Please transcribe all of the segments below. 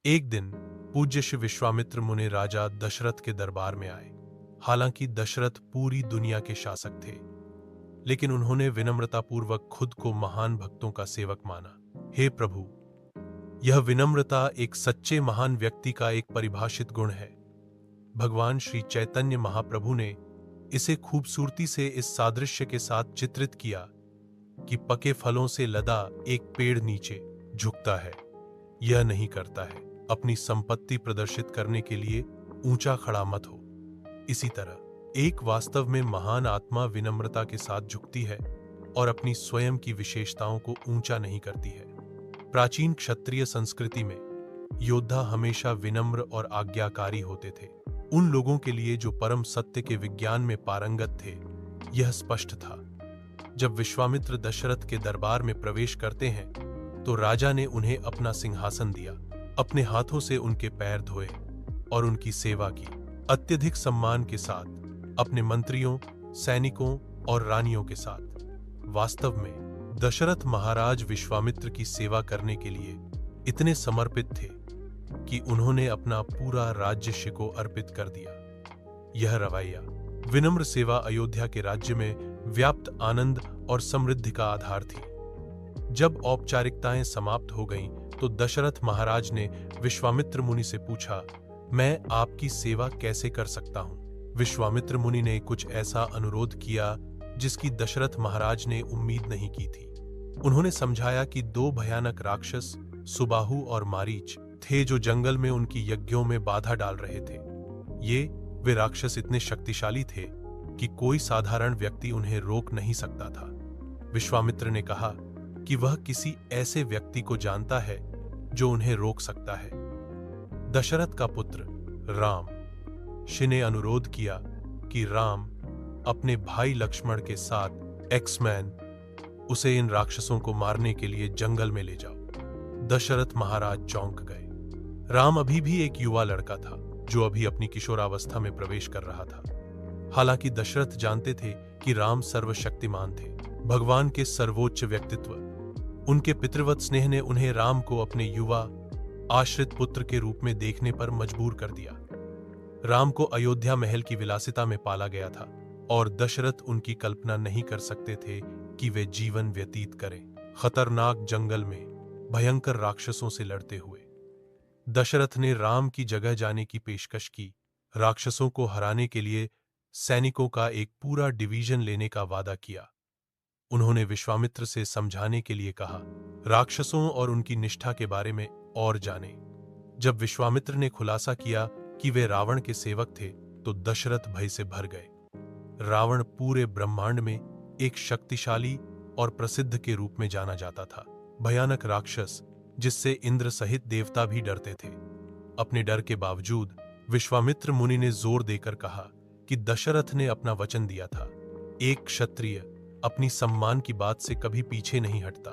एक दिन पूज्य श्री विश्वामित्र मुनि राजा दशरथ के दरबार में आए। हालांकि दशरथ पूरी दुनिया के शासक थे, लेकिन उन्होंने विनम्रतापूर्वक खुद को महान भक्तों का सेवक माना। हे प्रभु, यह विनम्रता एक सच्चे महान व्यक्ति का एक परिभाषित गुण है। भगवान श्री चैतन्य महाप्रभु ने इसे खूबसूरती से इस सादृश्य के साथ चित्रित किया कि पके फलों से लदा एक पेड़ नीचे झुकता है, यह नहीं करता है। अपनी संपत्ति प्रदर्शित करने के लिए ऊंचा खड़ा मत हो। इसी तरह एक वास्तव में महान आत्मा विनम्रता के साथ झुकती है और अपनी स्वयं की विशेषताओं को ऊंचा नहीं करती है। प्राचीन क्षत्रिय संस्कृति में योद्धा हमेशा विनम्र और आज्ञाकारी होते थे। उन लोगों के लिए जो परम सत्य के विज्ञान में पारंगत थे, यह स्पष्ट था। जब विश्वामित्र दशरथ के दरबार में प्रवेश करते हैं तो राजा ने उन्हें अपना सिंहासन दिया, अपने हाथों से उनके पैर धोए और उनकी सेवा की। अत्यधिक सम्मान के साथ अपने मंत्रियों, सैनिकों और रानियों के साथ। वास्तव में दशरथ महाराज विश्वामित्र की सेवा करने के लिए इतने समर्पित थे कि उन्होंने अपना पूरा राज्य को अर्पित कर दिया। यह रवैया, विनम्र सेवा अयोध्या के राज्य में व्याप्त आनंद और समृद्धि का आधार थी। जब औपचारिकताएं समाप्त हो गईं, तो दशरथ महाराज ने विश्वामित्र मुनि से पूछा, मैं आपकी सेवा कैसे कर सकता हूं? विश्वामित्र मुनि ने कुछ ऐसा अनुरोध किया जिसकी दशरथ महाराज ने उम्मीद नहीं की थी। उन्होंने समझाया कि दो भयानक राक्षस सुबाहु और मारीच थे जो जंगल में उनकी यज्ञों में बाधा डाल रहे थे। वे राक्षस इतने शक्तिशाली थे कि कोई साधारण व्यक्ति उन्हें रोक नहीं सकता था। विश्वामित्र ने कहा कि वह किसी ऐसे व्यक्ति को जानता है जो उन्हें रोक सकता है। दशरथ का पुत्र राम ने अनुरोध किया कि राम अपने भाई लक्ष्मण के साथ एक्समैन उसे इन राक्षसों को मारने के लिए जंगल में ले जाओ। दशरथ महाराज चौंक गए। राम अभी भी एक युवा लड़का था जो अभी अपनी किशोरावस्था में प्रवेश कर रहा था। हालांकि दशरथ जानते थे कि राम सर्वशक्तिमान थे, भगवान के सर्वोच्च व्यक्तित्व। उनके पितृवत स्नेह ने उन्हें राम को अपने युवा आश्रित पुत्र के रूप में देखने पर मजबूर कर दिया। राम को अयोध्या महल की विलासिता में पाला गया था और दशरथ उनकी कल्पना नहीं कर सकते थे कि वे जीवन व्यतीत करें खतरनाक जंगल में भयंकर राक्षसों से लड़ते हुए। दशरथ ने राम की जगह जाने की पेशकश की। राक्षसों को हराने के लिए सैनिकों का एक पूरा डिवीजन लेने का वादा किया। उन्होंने विश्वामित्र से समझाने के लिए कहा, राक्षसों और उनकी निष्ठा के बारे में और जाने। जब विश्वामित्र ने खुलासा किया कि वे रावण के सेवक थे, तो दशरथ भय से भर गए। रावण पूरे ब्रह्मांड में एक शक्तिशाली और प्रसिद्ध के रूप में जाना जाता था। भयानक राक्षस जिससे इंद्र सहित देवता भी डरते थे। अपने डर के बावजूद विश्वामित्र मुनि ने जोर देकर कहा कि दशरथ ने अपना वचन दिया था। एक क्षत्रिय अपनी सम्मान की बात से कभी पीछे नहीं हटता।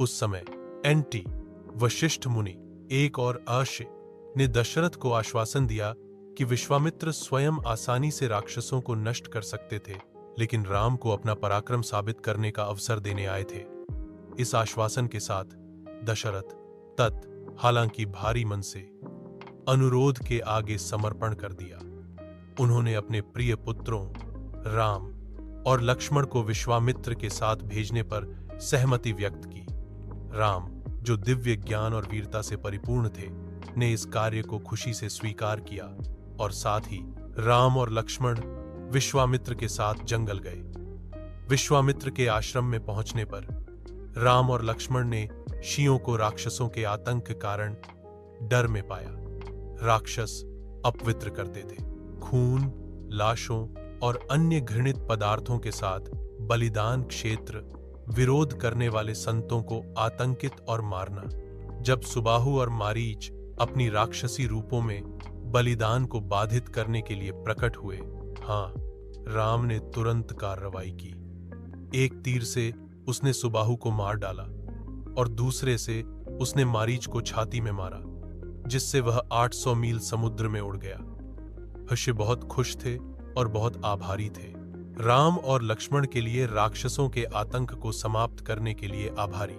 उस समय एंटी वशिष्ठ मुनि एक और अश्य ने दशरथ को आश्वासन दिया कि विश्वामित्र स्वयं आसानी से राक्षसों को नष्ट कर सकते थे, लेकिन राम को अपना पराक्रम साबित करने का अवसर देने आए थे। इस आश्वासन के साथ दशरथ हालांकि भारी मन से अनुरोध के आगे समर्पण कर दिया। उन्होंने अपने प्रिय पुत्रों राम और लक्ष्मण को विश्वामित्र के साथ भेजने पर सहमति व्यक्त की। राम, जो दिव्य ज्ञान और वीरता से परिपूर्ण थे, ने इस कार्य को खुशी से स्वीकार किया और साथ ही राम और लक्ष्मण विश्वामित्र के साथ जंगल गए। विश्वामित्र के आश्रम में पहुंचने पर राम और लक्ष्मण ने शीयों को राक्षसों के आतंक के कारण डर में पाया। राक्षस अपवित्र करते थे। खून, लाशों और अन्य घृणित पदार्थों के साथ बलिदान क्षेत्र, विरोध करने वाले संतों को आतंकित और मारना। जब सुबाहु और मारीच अपनी राक्षसी रूपों में बलिदान को बाधित करने के लिए प्रकट हुए, राम ने तुरंत कार्रवाई की। एक तीर से उसने सुबाहु को मार डाला और दूसरे से उसने मारीच को छाती में मारा, जिससे वह 800 मील समुद्र में उड़ गया। ऋषि बहुत खुश थे और बहुत आभारी थे। राम और लक्ष्मण के लिए राक्षसों के आतंक को समाप्त करने के लिए आभारी।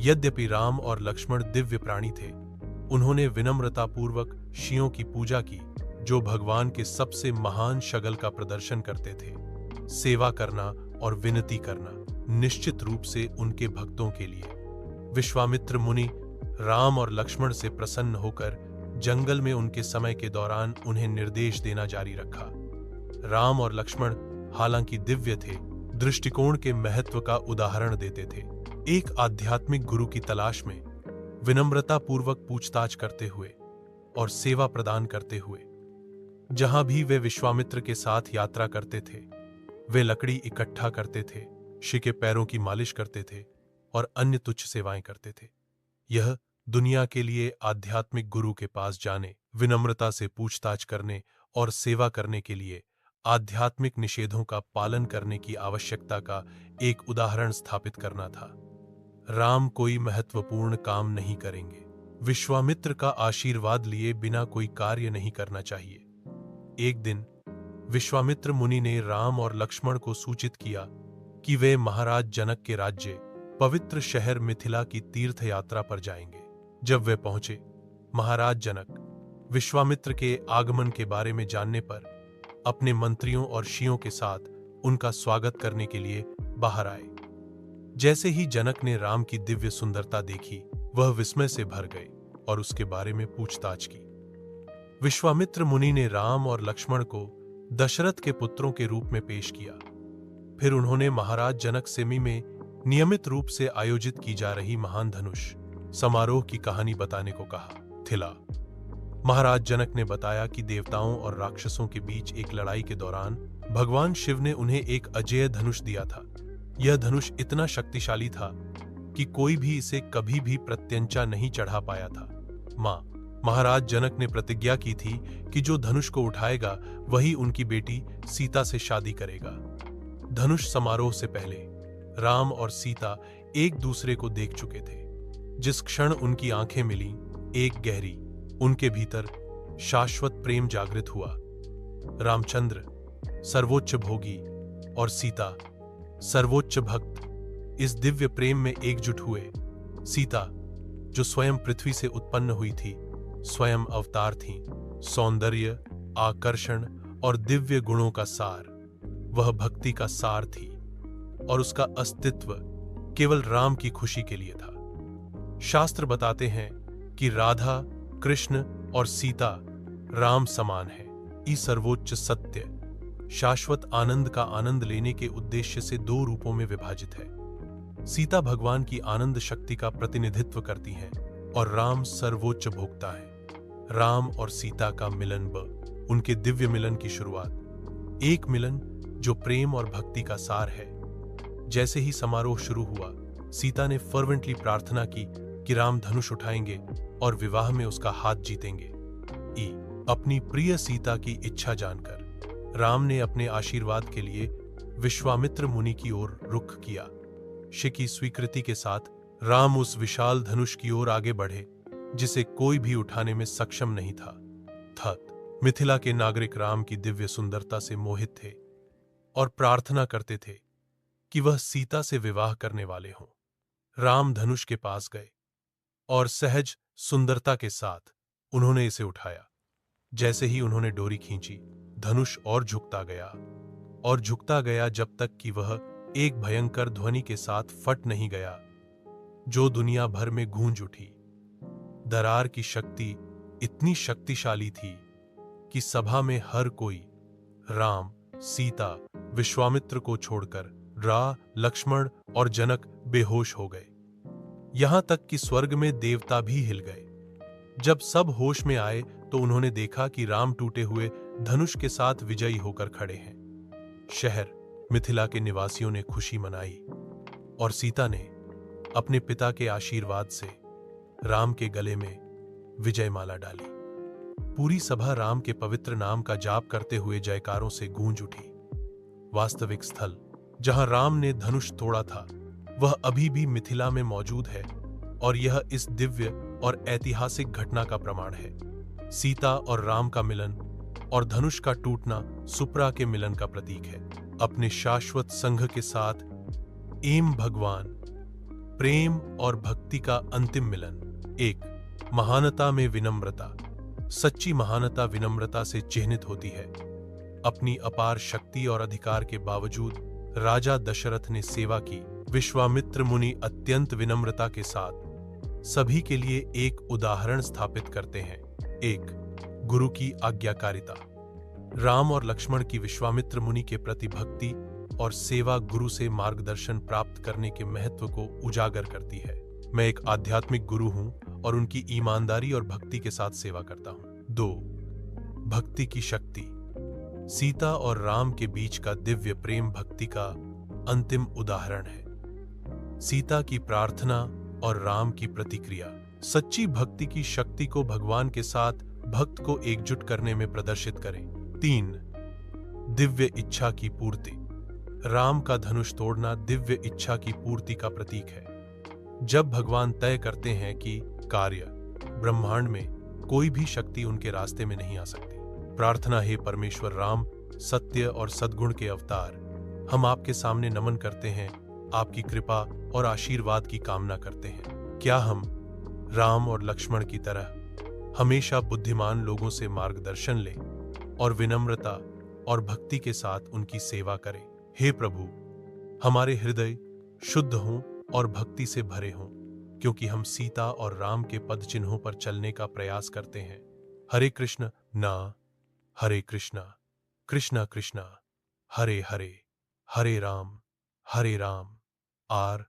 यद्यपि राम और लक्ष्मण दिव्य प्राणी थे, उन्होंने विनम्रतापूर्वक शियों की पूजा की, जो भगवान के सबसे महान शगल का प्रदर्शन करते थे। सेवा करना और विनती करना निश्चित रूप से उनके भक्तों के लिए। विश्वामित्र मुनि राम और लक्ष्मण से प्रसन्न होकर जंगल में उनके समय के दौरान उन्हें निर्देश देना जारी रखा। राम और लक्ष्मण हालांकि दिव्य थे, दृष्टिकोण के महत्व का उदाहरण देते थे। एक आध्यात्मिक गुरु की तलाश में विनम्रतापूर्वक पूछताछ करते हुए और सेवा प्रदान करते हुए। जहां भी वे विश्वामित्र के साथ यात्रा करते थे, वे लकड़ी इकट्ठा करते थे, ऋषि के पैरों की मालिश करते थे और अन्य तुच्छ सेवाएं करते थे। यह दुनिया के लिए आध्यात्मिक गुरु के पास जाने, विनम्रता से पूछताछ करने और सेवा करने के लिए आध्यात्मिक निषेधों का पालन करने की आवश्यकता का एक उदाहरण स्थापित करना था। राम कोई महत्वपूर्ण काम नहीं करेंगे। विश्वामित्र का आशीर्वाद लिए बिना कोई कार्य नहीं करना चाहिए। एक दिन विश्वामित्र मुनि ने राम और लक्ष्मण को सूचित किया कि वे महाराज जनक के राज्य पवित्र शहर मिथिला की तीर्थ यात्रा पर जाएंगे। जब वे पहुंचे, महाराज जनक विश्वामित्र के आगमन के बारे में जानने पर अपने मंत्रियों और ऋषियों के साथ उनका स्वागत करने के लिए बाहर आए। जैसे ही जनक ने राम की दिव्य सुंदरता देखी, वह विस्मय से भर गए और उसके बारे में पूछताछ की। विश्वामित्र मुनि ने राम और लक्ष्मण को दशरथ के पुत्रों के रूप में पेश किया। फिर उन्होंने महाराज जनक से में नियमित रूप से आयोजित की जा रही महान धनुष समारोह की कहानी बताने को कहा। थिला महाराज जनक ने बताया कि देवताओं और राक्षसों के बीच एक लड़ाई के दौरान भगवान शिव ने उन्हें एक अजेय धनुष दिया था। यह धनुष इतना शक्तिशाली था कि कोई भी इसे कभी भी प्रत्यंचा नहीं चढ़ा पाया था। महाराज जनक ने प्रतिज्ञा की थी कि जो धनुष को उठाएगा वही उनकी बेटी सीता से शादी करेगा। धनुष समारोह से पहले राम और सीता एक दूसरे को देख चुके थे। जिस क्षण उनकी आंखें मिली, एक गहरी, उनके भीतर शाश्वत प्रेम जागृत हुआ। रामचंद्र सर्वोच्च भोगी और सीता सर्वोच्च भक्त इस दिव्य प्रेम में एकजुट हुए। सीता, जो स्वयं पृथ्वी से उत्पन्न हुई थी, स्वयं अवतार थी, सौंदर्य, आकर्षण और दिव्य गुणों का सार, वह भक्ति का सार थी और उसका अस्तित्व केवल राम की खुशी के लिए था। शास्त्र बताते हैं कि राधा, कृष्ण और सीता राम समान है। ई सर्वोच्च सत्य शाश्वत आनंद का आनंद लेने के उद्देश्य से दो रूपों में विभाजित है। सीता भगवान की आनंद शक्ति का प्रतिनिधित्व करती हैं और राम सर्वोच्च भोक्ता है। राम और सीता का मिलन उनके दिव्य मिलन की शुरुआत, एक मिलन जो प्रेम और भक्ति का सार है। जैसे ही समारोह शुरू हुआ, सीता ने फर्वेंटली प्रार्थना की कि राम धनुष उठाएंगे और विवाह में उसका हाथ जीतेंगे। अपनी प्रिय सीता की इच्छा जानकर राम ने अपने आशीर्वाद के लिए विश्वामित्र मुनि की ओर रुख किया। ऋषि की स्वीकृति के साथ राम उस विशाल धनुष की ओर आगे बढ़े जिसे कोई भी उठाने में सक्षम नहीं था। मिथिला के नागरिक राम की दिव्य सुंदरता से मोहित थे और प्रार्थना करते थे कि वह सीता से विवाह करने वाले हों। राम धनुष के पास गए और सहज सुंदरता के साथ उन्होंने इसे उठाया। जैसे ही उन्होंने डोरी खींची, धनुष और झुकता गया जब तक कि वह एक भयंकर ध्वनि के साथ फट नहीं गया, जो दुनिया भर में गूंज उठी। दरार की शक्ति इतनी शक्तिशाली थी कि सभा में हर कोई राम, सीता, विश्वामित्र को छोड़कर लक्ष्मण और जनक बेहोश हो गए। यहां तक कि स्वर्ग में देवता भी हिल गए। जब सब होश में आए तो उन्होंने देखा कि राम टूटे हुए धनुष के साथ विजयी होकर खड़े हैं। शहर मिथिला के निवासियों ने खुशी मनाई और सीता ने अपने पिता के आशीर्वाद से राम के गले में विजय माला डाली। पूरी सभा राम के पवित्र नाम का जाप करते हुए जयकारों से गूंज उठी। वास्तविक स्थल जहां राम ने धनुष तोड़ा था, वह अभी भी मिथिला में मौजूद है और यह इस दिव्य और ऐतिहासिक घटना का प्रमाण है। सीता और राम का मिलन और धनुष का टूटना सुप्रा के मिलन का प्रतीक है। अपने शाश्वत संघ के साथ भगवान, प्रेम और भक्ति का अंतिम मिलन। एक महानता में विनम्रता। सच्ची महानता विनम्रता से चिह्नित होती है। अपनी अपार शक्ति और अधिकार के बावजूद राजा दशरथ ने सेवा की। विश्वामित्र मुनि अत्यंत विनम्रता के साथ सभी के लिए एक उदाहरण स्थापित करते हैं। एक, गुरु की आज्ञाकारिता। राम और लक्ष्मण की विश्वामित्र मुनि के प्रति भक्ति और सेवा गुरु से मार्गदर्शन प्राप्त करने के महत्व को उजागर करती है। मैं एक आध्यात्मिक गुरु हूं और उनकी ईमानदारी और भक्ति के साथ सेवा करता हूं। 2, भक्ति की शक्ति। सीता और राम के बीच का दिव्य प्रेम भक्ति का अंतिम उदाहरण है। सीता की प्रार्थना और राम की प्रतिक्रिया सच्ची भक्ति की शक्ति को भगवान के साथ भक्त को एकजुट करने में प्रदर्शित करें। 3, दिव्य इच्छा की पूर्ति। राम का धनुष तोड़ना दिव्य इच्छा की पूर्ति का प्रतीक है। जब भगवान तय करते हैं कि कार्य ब्रह्मांड में कोई भी शक्ति उनके रास्ते में नहीं आ सकती। प्रार्थना, हे परमेश्वर राम, सत्य और सद्गुण के अवतार, हम आपके सामने नमन करते हैं, आपकी कृपा और आशीर्वाद की कामना करते हैं। क्या हम राम और लक्ष्मण की तरह हमेशा बुद्धिमान लोगों से मार्गदर्शन लें और विनम्रता और भक्ति के साथ उनकी सेवा करें। हे प्रभु, हमारे हृदय शुद्ध हों और भक्ति से भरे हों, क्योंकि हम सीता और राम के पद चिन्हों पर चलने का प्रयास करते हैं। हरे कृष्ण ना, हरे कृष्णा कृष्णा कृष्णा हरे हरे, हरे राम आर